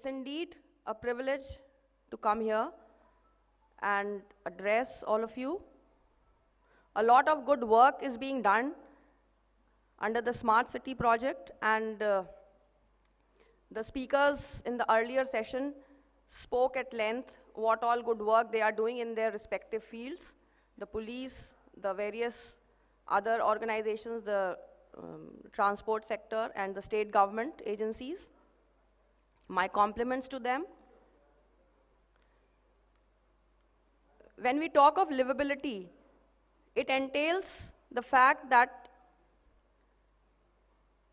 It's indeed a privilege to come here and address all of you. A lot of good work is being done under the Smart City project, and the speakers in the earlier session spoke at length what all good work they are doing in their respective fields, the police, the various other organizations, the transport sector, and the state government agencies. My compliments to them. When we talk of livability, it entails the fact that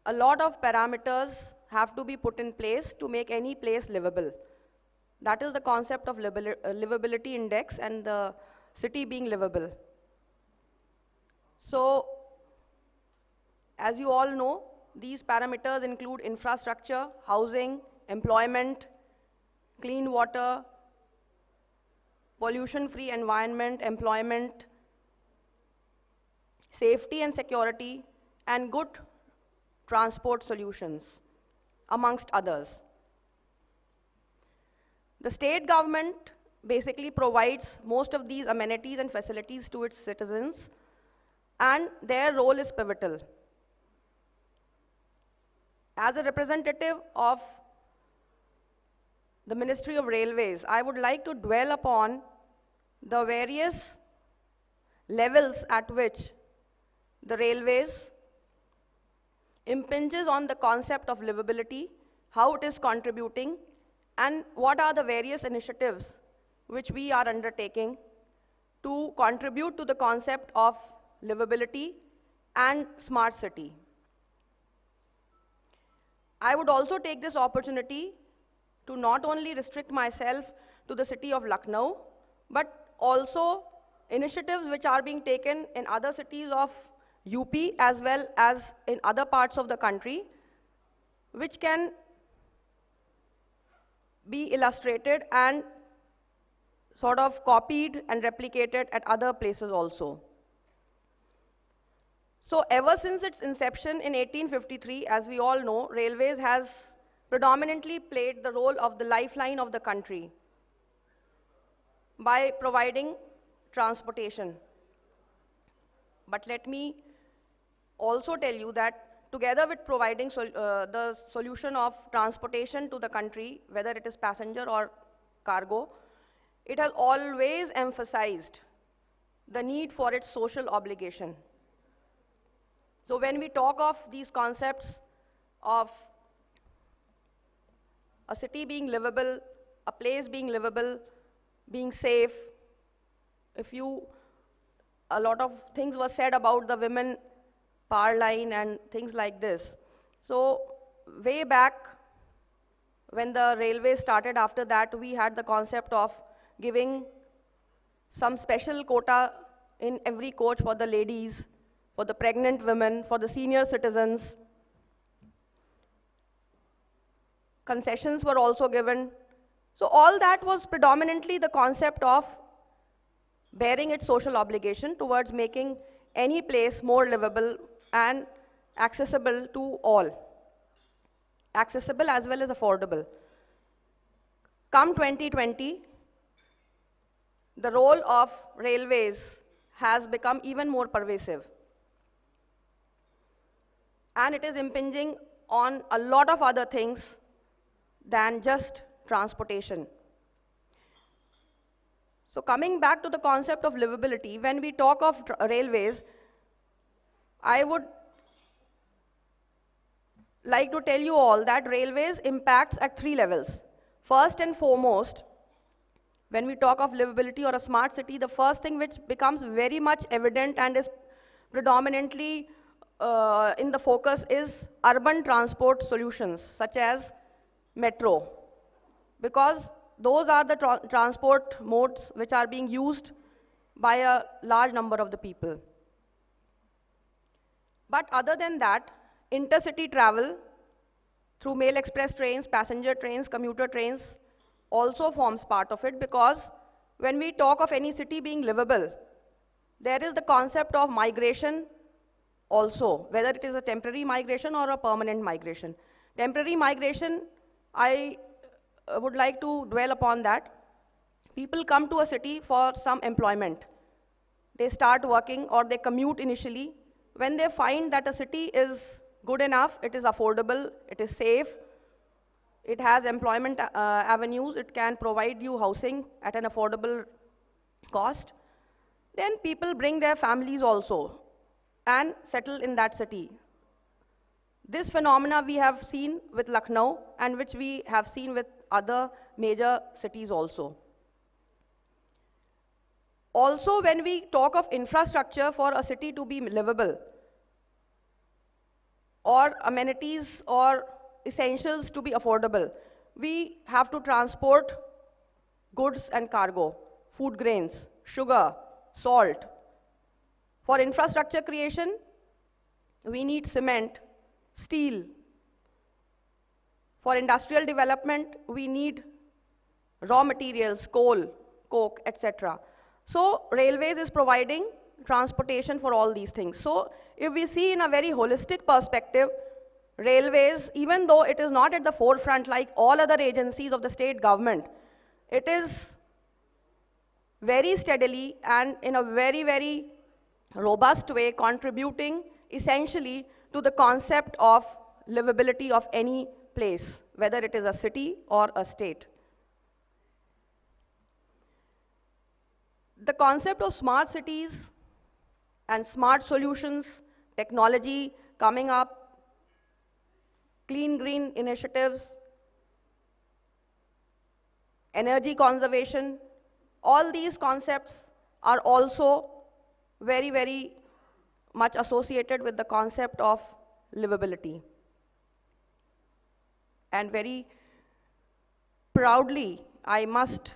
a lot of parameters have to be put in place to make any place livable. That is the concept of livability index and the city being livable. So, as you all know, these parameters include infrastructure, housing, employment, clean water, pollution-free environment, employment, safety and security, and good transport solutions, amongst others. The state government basically provides most of these amenities and facilities to its citizens, and their role is pivotal. As a representative of the Ministry of Railways, I would like to dwell upon the various levels at which the railways impinges on the concept of livability, how it is contributing, and what are the various initiatives which we are undertaking to contribute to the concept of livability and smart city. I would also take this opportunity to not only restrict myself to the city of Lucknow, but also initiatives which are being taken in other cities of UP as well as in other parts of the country, which can be illustrated and sort of copied and replicated at other places also. So ever since its inception in 1853, as we all know, railways has predominantly played the role of the lifeline of the country by providing transportation. But let me also tell you that together with providing the solution of transportation to the country, whether it is passenger or cargo, it has always emphasized the need for its social obligation. So when we talk of these concepts of a city being livable, a place being livable, being safe, a lot of things were said about the women power line and things like this. So way back when the railway started, after that we had the concept of giving some special quota in every coach for the ladies, for the pregnant women, for the senior citizens. Concessions were also given. So all that was predominantly the concept of bearing its social obligation towards making any place more livable and accessible to all. Accessible as well as affordable. Come 2020, the role of railways has become even more pervasive. And it is impinging on a lot of other things than just transportation. So coming back to the concept of livability, when we talk of railways, I would like to tell you all that railways impacts at 3 levels. First and foremost, when we talk of livability or a smart city, the first thing which becomes very much evident and is predominantly in the focus is urban transport solutions, such as metro, because those are the transport modes which are being used by a large number of the people. But other than that, intercity travel through mail express trains, passenger trains, commuter trains also forms part of it, because when we talk of any city being livable, there is the concept of migration also, whether it is a temporary migration or a permanent migration. Temporary migration, I would like to dwell upon that. People come to a city for some employment. They start working or they commute initially. When they find that a city is good enough, it is affordable, it is safe, it has employment avenues, it can provide you housing at an affordable cost, then people bring their families also and settle in that city. This phenomena we have seen with Lucknow and which we have seen with other major cities also. Also, when we talk of infrastructure for a city to be livable, or amenities or essentials to be affordable, we have to transport goods and cargo, food grains, sugar, salt. For infrastructure creation, we need cement, steel. For industrial development, we need raw materials, coal, coke, etc. So railways is providing transportation for all these things. So if we see in a very holistic perspective, railways, even though it is not at the forefront like all other agencies of the state government, it is very steadily and in a very, very robust way contributing essentially to the concept of livability of any place, whether it is a city or a state. The concept of smart cities and smart solutions, technology coming up, clean green initiatives, energy conservation, all these concepts are also very, very much associated with the concept of livability. And very proudly, I must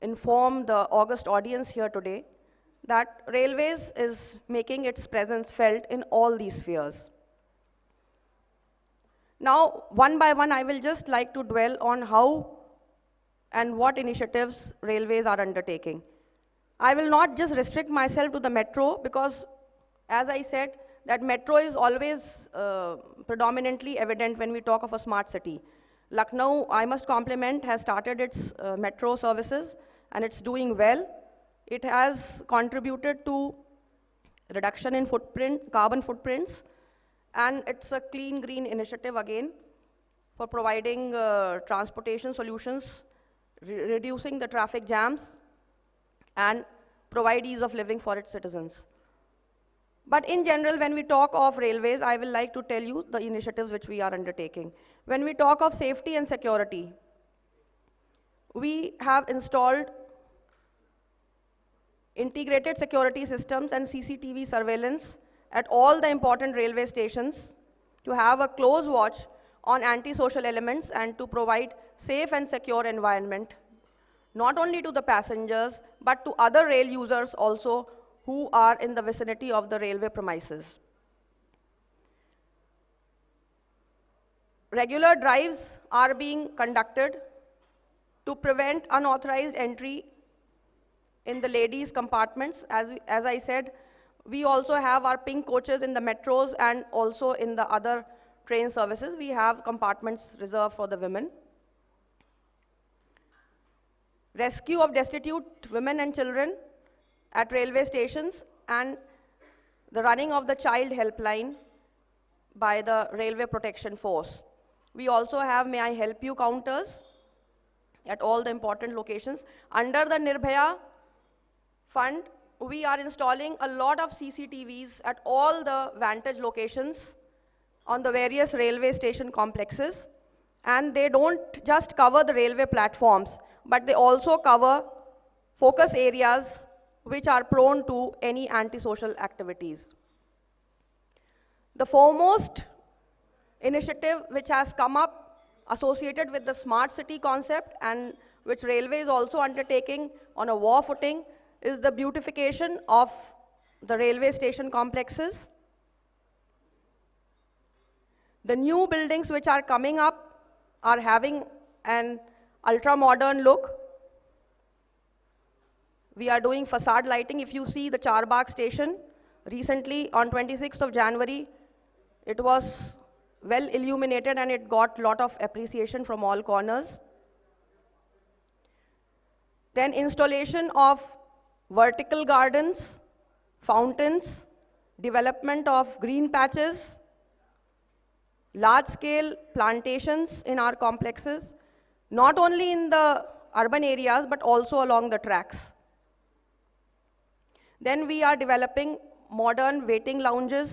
inform the august audience here today that railways is making its presence felt in all these spheres. Now, one by one, I will just like to dwell on how and what initiatives railways are undertaking. I will not just restrict myself to the metro because, as I said, that metro is always predominantly evident when we talk of a smart city. Lucknow, I must compliment, has started its metro services and it's doing well. It has contributed to reduction in carbon footprints, and it's a clean green initiative again for providing transportation solutions, reducing the traffic jams, and provide ease of living for its citizens. But in general, when we talk of railways, I will like to tell you the initiatives which we are undertaking. When we talk of safety and security, we have installed integrated security systems and CCTV surveillance at all the important railway stations to have a close watch on antisocial elements and to provide safe and secure environment, not only to the passengers, but to other rail users also who are in the vicinity of the railway premises. Regular drives are being conducted to prevent unauthorized entry in the ladies' compartments. As I said, we also have our pink coaches in the metros and also in the other train services. We have compartments reserved for the women. Rescue of destitute women and children at railway stations and the running of the child helpline by the Railway Protection Force. We also have May I Help You counters at all the important locations. Under the Nirbhaya fund, we are installing a lot of CCTVs at all the vantage locations on the various railway station complexes. And they don't just cover the railway platforms, but they also cover focus areas which are prone to any antisocial activities. The foremost initiative which has come up associated with the smart city concept and which railway is also undertaking on a war footing is the beautification of the railway station complexes. The new buildings which are coming up are having an ultra-modern look. We are doing facade lighting. If you see the Charbagh station, recently on 26th of January, it was well illuminated and it got lot of appreciation from all corners. Then installation of vertical gardens, fountains, development of green patches, large-scale plantations in our complexes, not only in the urban areas, but also along the tracks. Then we are developing modern waiting lounges,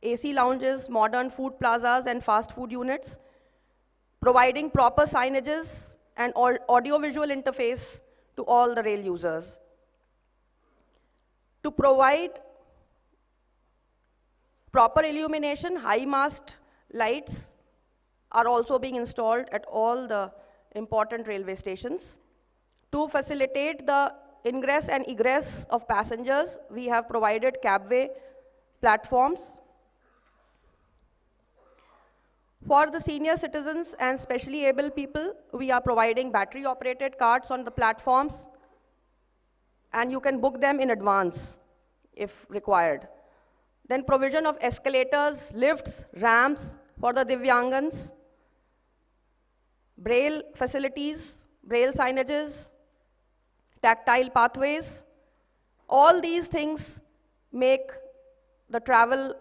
AC lounges, modern food plazas and fast food units, providing proper signages and audio-visual interface to all the rail users. To provide proper illumination, high-mast lights are also being installed at all the important railway stations. To facilitate the ingress and egress of passengers, we have provided cabway platforms. For the senior citizens and specially able people, we are providing battery-operated carts on the platforms, and you can book them in advance if required. Then provision of escalators, lifts, ramps for the Divyangans, braille facilities, braille signages, tactile pathways. All these things make the travel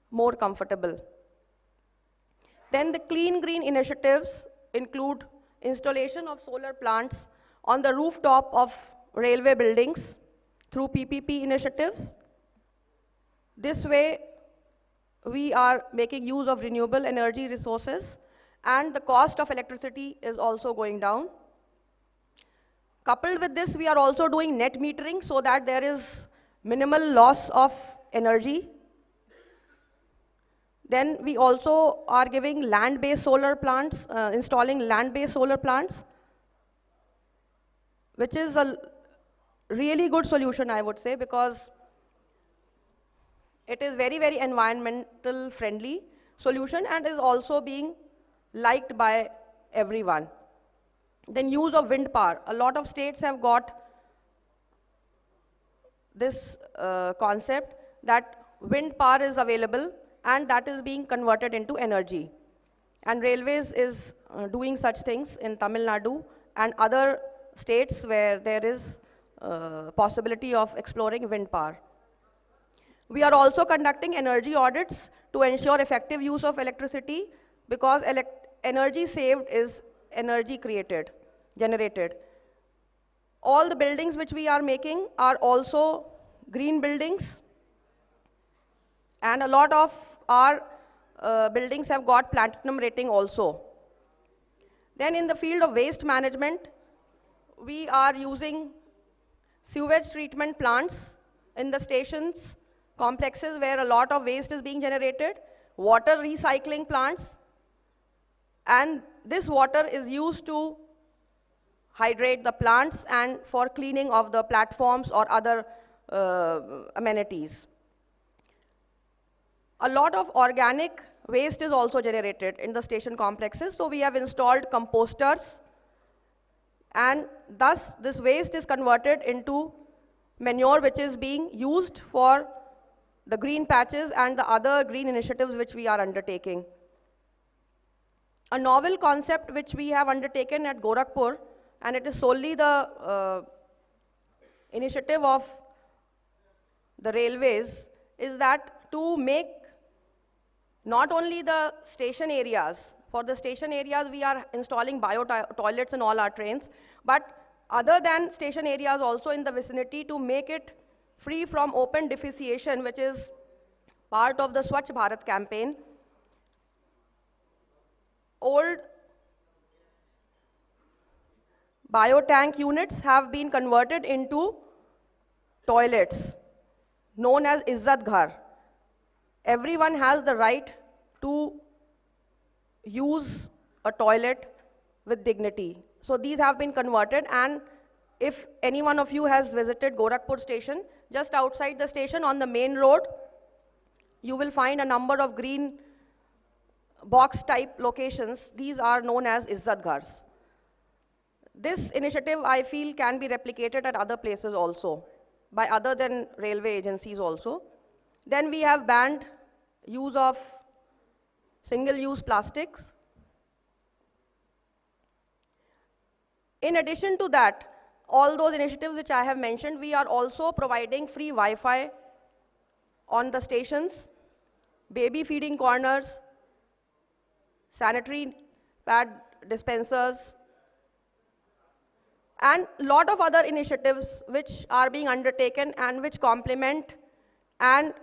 more comfortable. Then the clean green initiatives include installation of solar plants on the rooftop of railway buildings through PPP initiatives. This way, we are making use of renewable energy resources, and the cost of electricity is also going down. Coupled with this, we are also doing net metering so that there is minimal loss of energy. Then we also are giving land-based solar plants, installing land-based solar plants, which is a really good solution, I would say, because it is very, very environmental friendly solution and is also being liked by everyone. Then use of wind power. A lot of states have got this concept that wind power is available and that is being converted into energy. And railways is doing such things in Tamil Nadu and other states where there is possibility of exploring wind power. We are also conducting energy audits to ensure effective use of electricity, because energy saved is energy generated. All the buildings which we are making are also green buildings, and a lot of our buildings have got platinum rating also. Then in the field of waste management, we are using sewage treatment plants in the stations, complexes where a lot of waste is being generated, water recycling plants, and this water is used to hydrate the plants and for cleaning of the platforms or other amenities. A lot of organic waste is also generated in the station complexes, so we have installed composters, and thus this waste is converted into manure which is being used for the green patches and the other green initiatives which we are undertaking. A novel concept which we have undertaken at Gorakhpur, and it is solely the initiative of the railways, is that to make not only the station areas, for the station areas we are installing bio-toilets in all our trains, but other than station areas also in the vicinity, to make it free from open defecation, which is part of the Swachh Bharat campaign. Old biotank units have been converted into toilets known as Izzat Ghar. Everyone has the right to use a toilet with dignity. So these have been converted, and if any one of you has visited Gorakhpur station, just outside the station on the main road, you will find a number of green box type locations. These are known as Izzat Ghars. This initiative, I feel, can be replicated at other places also, by other than railway agencies also. Then we have banned use of single-use plastics. In addition to that, all those initiatives which I have mentioned, we are also providing free Wi-Fi on the stations, baby feeding corners, sanitary pad dispensers, and a lot of other initiatives which are being undertaken and which complement and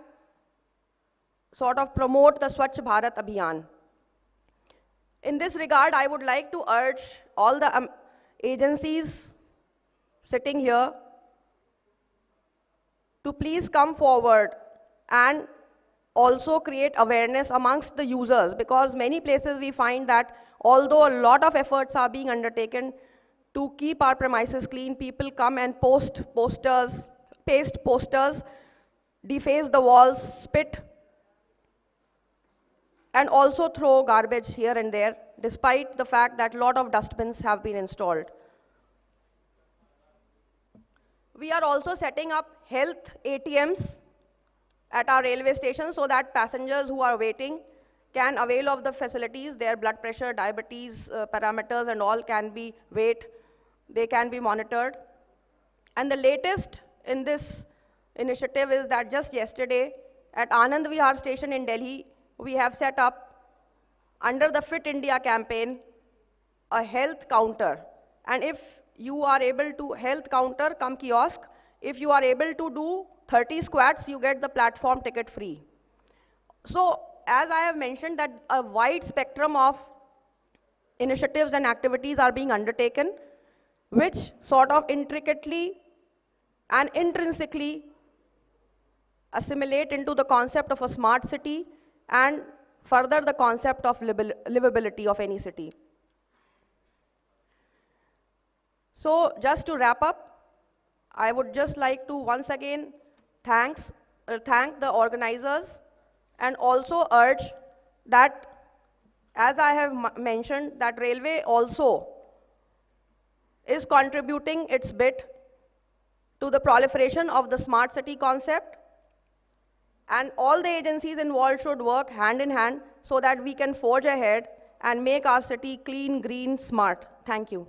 sort of promote the Swachh Bharat Abhiyan. In this regard, I would like to urge all the agencies sitting here to please come forward and also create awareness amongst the users, because many places we find that although a lot of efforts are being undertaken to keep our premises clean, people come and paste posters, deface the walls, spit, and also throw garbage here and there, despite the fact that a lot of dustbins have been installed. We are also setting up health ATMs at our railway stations so that passengers who are waiting can avail of the facilities. Their blood pressure, diabetes parameters and all can be they can be monitored. And the latest in this initiative is that just yesterday at Anand Vihar station in Delhi, we have set up, under the Fit India campaign, a health counter. And if you are able to, health counter, come kiosk, if you are able to do 30 squats, you get the platform ticket free. So, as I have mentioned, that a wide spectrum of initiatives and activities are being undertaken, which sort of intricately and intrinsically assimilate into the concept of a smart city and further the concept of livability of any city. So just to wrap up, I would just like to once again thank the organizers and also urge that, as I have mentioned, that railway also is contributing its bit to the proliferation of the smart city concept, and all the agencies involved should work hand in hand so that we can forge ahead and make our city clean, green, smart. Thank you.